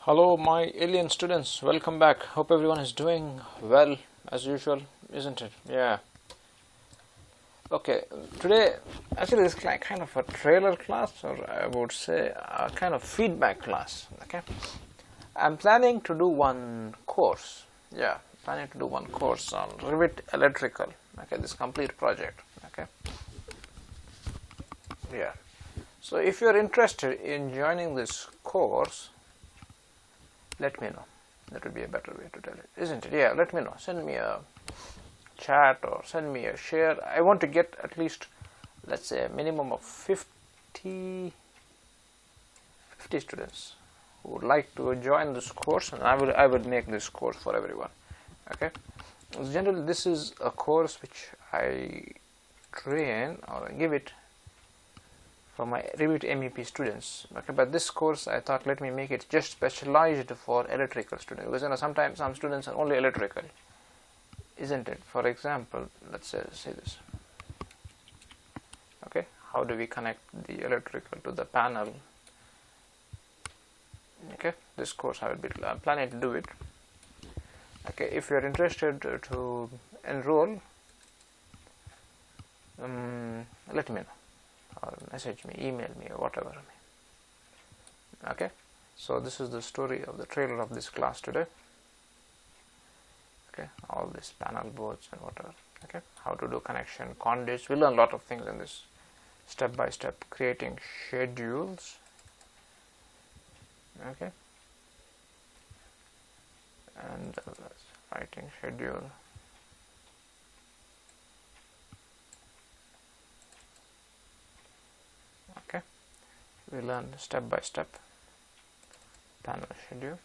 Hello my alien students, welcome back. Hope everyone is doing well as usual, isn't it? Yeah. Okay, today actually this is kind of a trailer class, or I would say a kind of feedback class. Okay, I'm planning to do one course. Yeah, planning to do one course on Revit electrical. Okay, this complete project. Okay. Yeah. So if you're interested in joining this course, let me know. That would be a better way to tell it, isn't it? Yeah, let me know. Send me a chat or send me a share. I want to get at least, let's say, a minimum of 50 students who would like to join this course, and I would make this course for everyone. Okay. Generally, this is a course which I train or give it for my Revit MEP students. Okay, but this course I thought let me make it just specialized for electrical students, because sometimes some students are only electrical, isn't it? For example, let's say this. Okay, how do we connect the electrical to the panel? Okay, this course I'm planning to do it. Okay, if you're interested to enroll, let me know, or message me, email me, or whatever. Okay, so this is the story of the trailer of this class today. Okay, all these panel boards and whatever. Okay, how to do connection, conduits. We'll learn a lot of things in this, step by step, creating schedules. Okay, and writing schedule. Okay, we learn step by step panel schedule.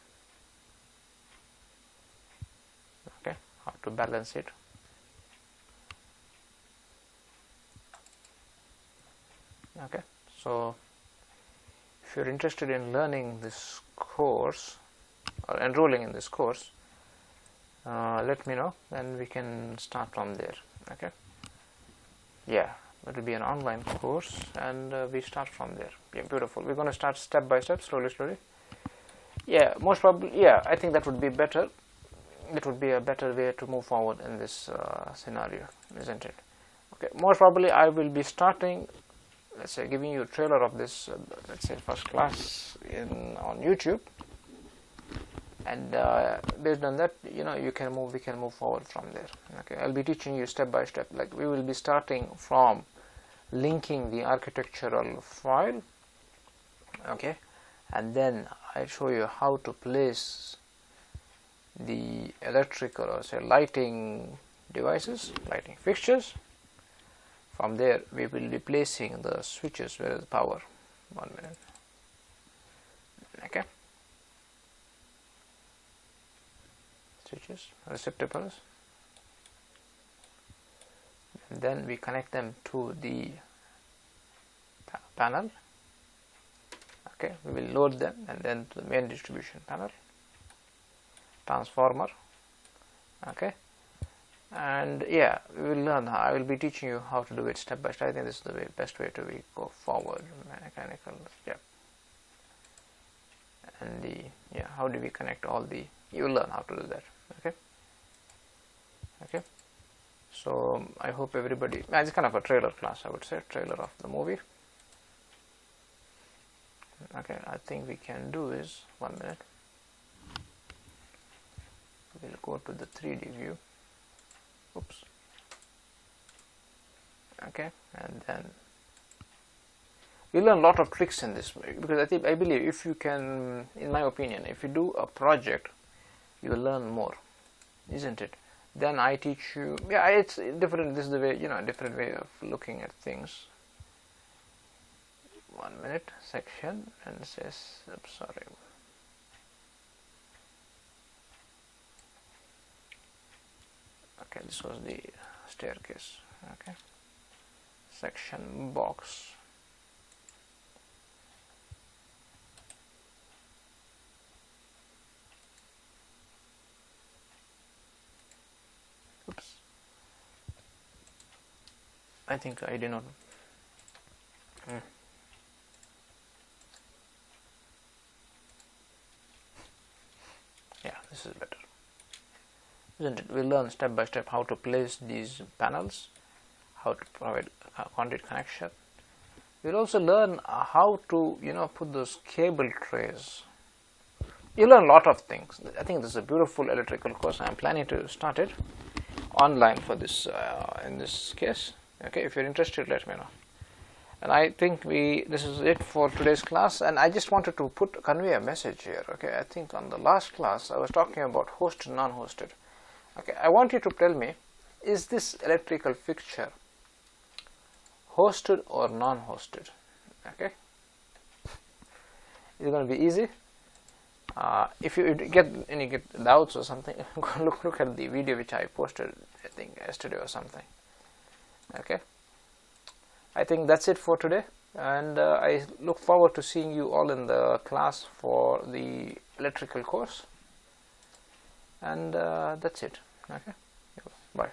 Okay, how to balance it. Okay, so if you're interested in learning this course or enrolling in this course, let me know and we can start from there. Okay, yeah, it will be an online course and we start from there. Yeah, beautiful. We're going to start step by step, slowly. Yeah, most probably, yeah, I think that would be better. It would be a better way to move forward in this scenario, isn't it? Okay, most probably I will be starting, let's say, giving you a trailer of this, let's say, first class on YouTube, and based on that, we can move forward from there. Okay, I'll be teaching you step by step. Like, we will be starting from linking the architectural file. Okay, and then I show you how to place the electrical, or say, lighting devices, lighting fixtures. From there we will be placing the switches. Where is the power? 1 minute. Okay, switches, receptacles, and then we connect them to the panel. Okay, we will load them, and then to the main distribution panel, transformer. Okay, and yeah, we will learn how. I will be teaching you how to do it step by step. I think this is the best way to go forward. Mechanical, yeah, and how do we connect all the? You will learn how to do that. Okay. So I hope everybody. It's kind of a trailer class, I would say, trailer of the movie. Okay, I think we can do is 1 minute. We'll go to the 3D view. Oops. Okay, and then we learn a lot of tricks in this, because I believe if you can, in my opinion, if you do a project, you will learn more, isn't it? Then I teach you. Yeah, it's different. This is the way, different way of looking at things. 1 minute, section, and says, sorry. Okay, this was the staircase. Okay, section box. Oops, I think I did not. This is better, isn't it? We'll learn step by step how to place these panels, how to provide a conduit connection. We'll also learn how to put those cable trays. You learn a lot of things. I think this is a beautiful electrical course. I am planning to start it online for this in this case. Okay, if you're interested, let me know. And I think this is it for today's class, and I just wanted to convey a message here. Okay, I think on the last class I was talking about hosted, non-hosted. Okay, I want you to tell me, is this electrical fixture hosted or non-hosted? Okay, it's going to be easy. If you get any doubts or something, look at the video which I posted, I think yesterday or something. Okay, I think that's it for today, and I look forward to seeing you all in the class for the electrical course, and that's it. Okay, bye.